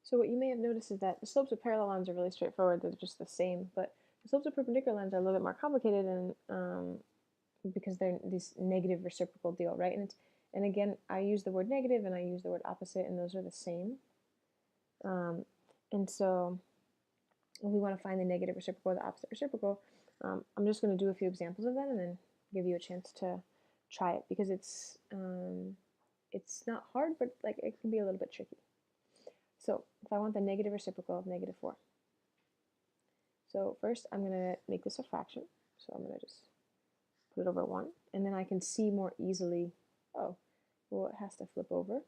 So what you may have noticed is that the slopes of parallel lines are really straightforward, they're just the same, but the slopes of perpendicular lines are a little bit more complicated and because they're this negative reciprocal deal, right? And again, I use the word negative and I use the word opposite, and those are the same. And so if we want to find the negative reciprocal or the opposite reciprocal, I'm just going to do a few examples of that and then give you a chance to try it, because it's not hard, but like it can be a little bit tricky. So if I want the negative reciprocal of -4, so first I'm going to make this a fraction. So I'm going to just put it over 1, and then I can see more easily, oh, well, it has to flip over.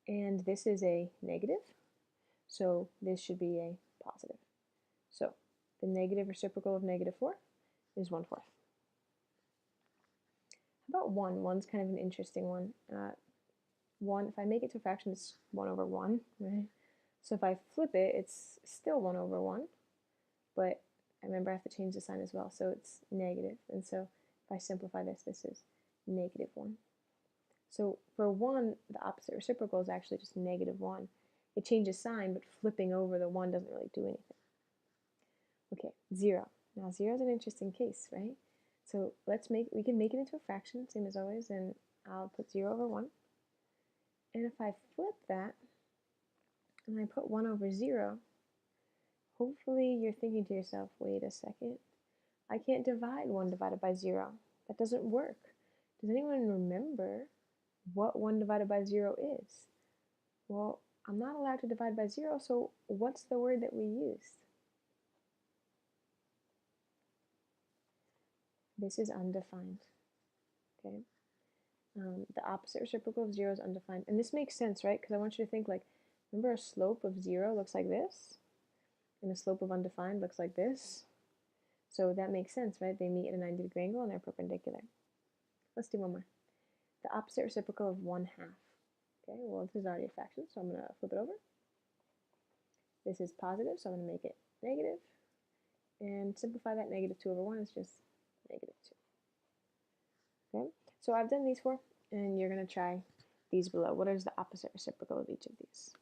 And this is a negative, so this should be a positive. So the negative reciprocal of -4 is 1/4. How about 1? 1's kind of an interesting one. 1, if I make it to a fraction, it's 1/1, right? So if I flip it, it's still 1/1, but I remember I have to change the sign as well, so it's negative. And so if I simplify this, this is -1. So for 1, the opposite reciprocal is actually just -1. It changes sign, but flipping over the 1 doesn't really do anything. Okay, 0. Now 0 is an interesting case, right? So we can make it into a fraction, same as always, and I'll put 0/1. And if I flip that, and I put 1/0, hopefully you're thinking to yourself, wait a second, I can't divide 1 divided by 0. That doesn't work. Does anyone remember what 1 divided by 0 is? Well, I'm not allowed to divide by 0, so what's the word that we used? This is undefined, okay? The opposite reciprocal of 0 is undefined. And this makes sense, right? Because I want you to think, like, remember a slope of 0 looks like this? And a slope of undefined looks like this? So that makes sense, right? They meet at a 90-degree angle and they're perpendicular. Let's do one more. The opposite reciprocal of 1/2. Okay, well, this is already a fraction, so I'm going to flip it over. This is positive, so I'm going to make it negative. And simplify that. -2/1 is just -2. Okay, so I've done these 4, and you're going to try these below. What is the opposite reciprocal of each of these?